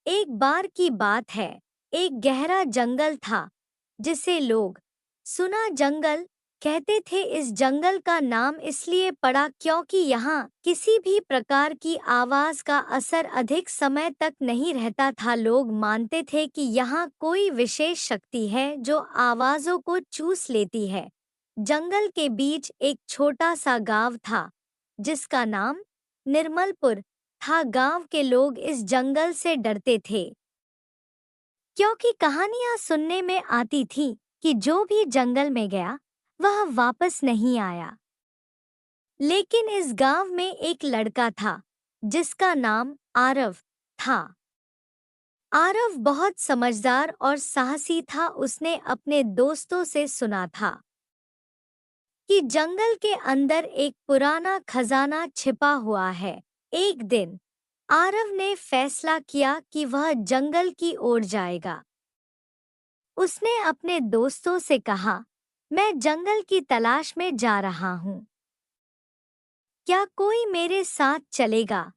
एक बार की बात है, एक गहरा जंगल था जिसे लोग सुना जंगल कहते थे। इस जंगल का नाम इसलिए पड़ा क्योंकि यहाँ किसी भी प्रकार की आवाज का असर अधिक समय तक नहीं रहता था। लोग मानते थे कि यहाँ कोई विशेष शक्ति है जो आवाजों को चूस लेती है। जंगल के बीच एक छोटा सा गांव था जिसका नाम निर्मलपुर था। गांव के लोग इस जंगल से डरते थे क्योंकि कहानियां सुनने में आती थी कि जो भी जंगल में गया वह वापस नहीं आया। लेकिन इस गांव में एक लड़का था जिसका नाम आरव था। आरव बहुत समझदार और साहसी था। उसने अपने दोस्तों से सुना था कि जंगल के अंदर एक पुराना खजाना छिपा हुआ है। एक दिन आरव ने फैसला किया कि वह जंगल की ओर जाएगा। उसने अपने दोस्तों से कहा, मैं जंगल की तलाश में जा रहा हूँ। क्या कोई मेरे साथ चलेगा?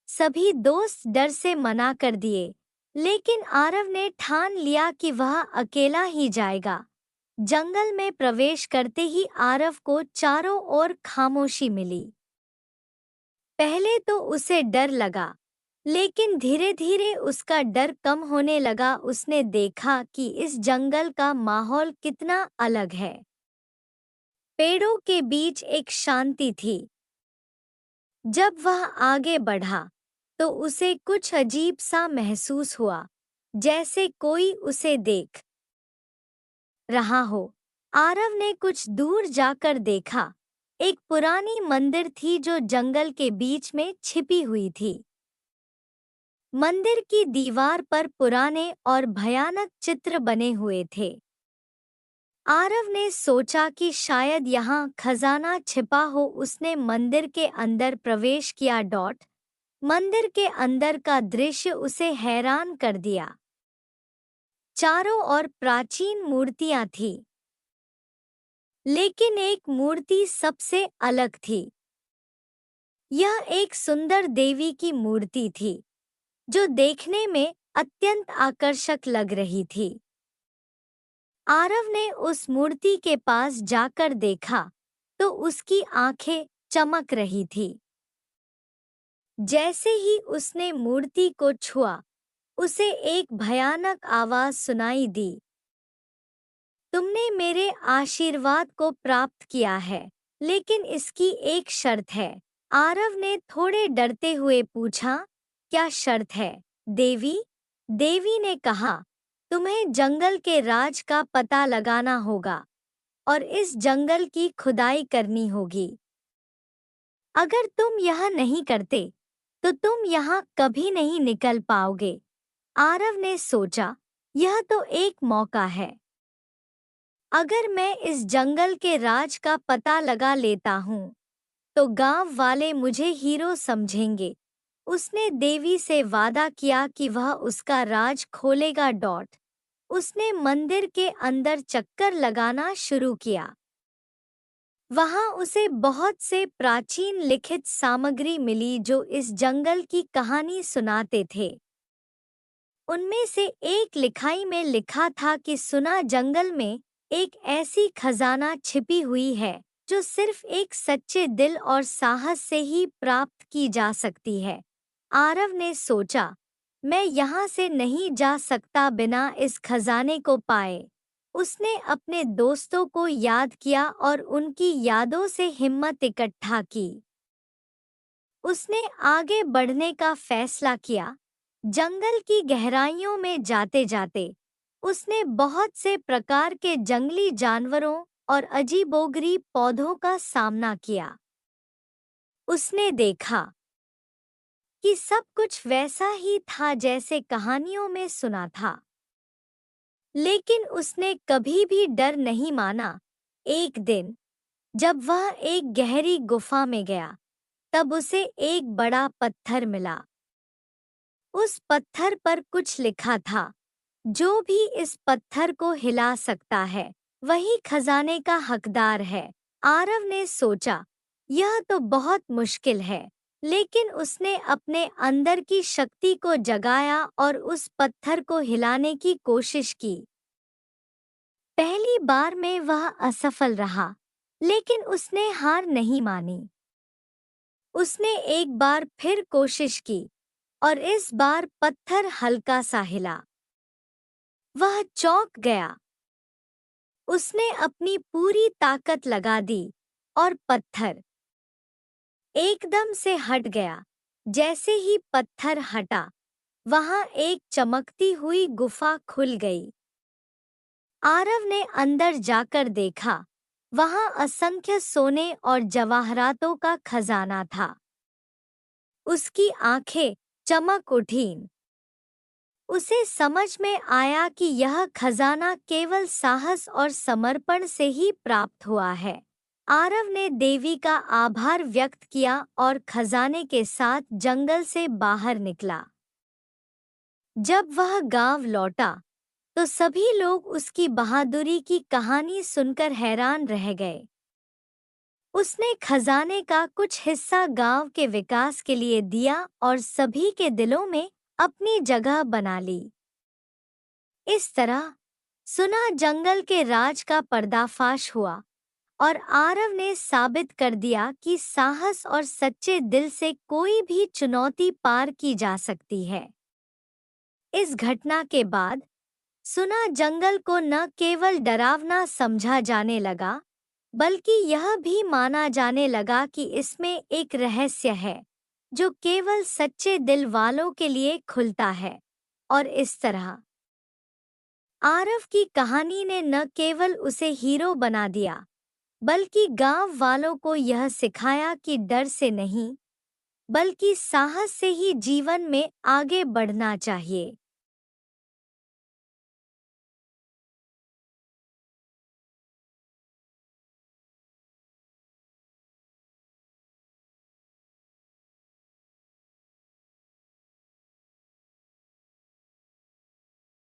सभी दोस्त डर से मना कर दिए, लेकिन आरव ने ठान लिया कि वह अकेला ही जाएगा। जंगल में प्रवेश करते ही आरव को चारों ओर खामोशी मिली। पहले तो उसे डर लगा, लेकिन धीरे धीरे उसका डर कम होने लगा। उसने देखा कि इस जंगल का माहौल कितना अलग है। पेड़ों के बीच एक शांति थी। जब वह आगे बढ़ा तो उसे कुछ अजीब सा महसूस हुआ, जैसे कोई उसे देख रहा हो। आरव ने कुछ दूर जाकर देखा, एक पुरानी मंदिर थी जो जंगल के बीच में छिपी हुई थी। मंदिर की दीवार पर पुराने और भयानक चित्र बने हुए थे। आरव ने सोचा कि शायद यहाँ खजाना छिपा हो। उसने मंदिर के अंदर प्रवेश किया। मंदिर के अंदर का दृश्य उसे हैरान कर दिया। चारों ओर प्राचीन मूर्तियां थीं, लेकिन एक मूर्ति सबसे अलग थी। यह एक सुंदर देवी की मूर्ति थी जो देखने में अत्यंत आकर्षक लग रही थी। आरव ने उस मूर्ति के पास जाकर देखा तो उसकी आंखें चमक रही थी। जैसे ही उसने मूर्ति को छुआ, उसे एक भयानक आवाज सुनाई दी, तुमने मेरे आशीर्वाद को प्राप्त किया है, लेकिन इसकी एक शर्त है। आरव ने थोड़े डरते हुए पूछा, क्या शर्त है देवी? देवी ने कहा, तुम्हें जंगल के राज का पता लगाना होगा और इस जंगल की खुदाई करनी होगी। अगर तुम यह नहीं करते तो तुम यहाँ कभी नहीं निकल पाओगे। आरव ने सोचा, यह तो एक मौका है। अगर मैं इस जंगल के राज का पता लगा लेता हूँ तो गांव वाले मुझे हीरो समझेंगे। उसने देवी से वादा किया कि वह उसका राज खोलेगा। उसने मंदिर के अंदर चक्कर लगाना शुरू किया। वहां उसे बहुत से प्राचीन लिखित सामग्री मिली जो इस जंगल की कहानी सुनाते थे। उनमें से एक लिखाई में लिखा था कि सुना जंगल में एक ऐसी खजाना छिपी हुई है जो सिर्फ एक सच्चे दिल और साहस से ही प्राप्त की जा सकती है। आरव ने सोचा, मैं यहाँ से नहीं जा सकता बिना इस खजाने को पाए। उसने अपने दोस्तों को याद किया और उनकी यादों से हिम्मत इकट्ठा की। उसने आगे बढ़ने का फैसला किया। जंगल की गहराइयों में जाते जाते उसने बहुत से प्रकार के जंगली जानवरों और अजीबोगरीब पौधों का सामना किया। उसने देखा कि सब कुछ वैसा ही था जैसे कहानियों में सुना था, लेकिन उसने कभी भी डर नहीं माना। एक दिन जब वह एक गहरी गुफा में गया, तब उसे एक बड़ा पत्थर मिला। उस पत्थर पर कुछ लिखा था, जो भी इस पत्थर को हिला सकता है वही खजाने का हकदार है। आरव ने सोचा, यह तो बहुत मुश्किल है, लेकिन उसने अपने अंदर की शक्ति को जगाया और उस पत्थर को हिलाने की कोशिश की। पहली बार में वह असफल रहा, लेकिन उसने हार नहीं मानी। उसने एक बार फिर कोशिश की और इस बार पत्थर हल्का सा हिला। वह चौंक गया। उसने अपनी पूरी ताकत लगा दी और पत्थर एकदम से हट गया। जैसे ही पत्थर हटा, वहां एक चमकती हुई गुफा खुल गई। आरव ने अंदर जाकर देखा। वहां असंख्य सोने और जवाहरातों का खजाना था। उसकी आंखें चमक उठीं। उसे समझ में आया कि यह खजाना केवल साहस और समर्पण से ही प्राप्त हुआ है। आरव ने देवी का आभार व्यक्त किया और खजाने के साथ जंगल से बाहर निकला। जब वह गांव लौटा, तो सभी लोग उसकी बहादुरी की कहानी सुनकर हैरान रह गए। उसने खजाने का कुछ हिस्सा गांव के विकास के लिए दिया और सभी के दिलों में अपनी जगह बना ली। इस तरह सुना जंगल के राज का पर्दाफाश हुआ और आरव ने साबित कर दिया कि साहस और सच्चे दिल से कोई भी चुनौती पार की जा सकती है। इस घटना के बाद सुना जंगल को न केवल डरावना समझा जाने लगा, बल्कि यह भी माना जाने लगा कि इसमें एक रहस्य है जो केवल सच्चे दिल वालों के लिए खुलता है। और इस तरह आरव की कहानी ने न केवल उसे हीरो बना दिया, बल्कि गांव वालों को यह सिखाया कि डर से नहीं, बल्कि साहस से ही जीवन में आगे बढ़ना चाहिए।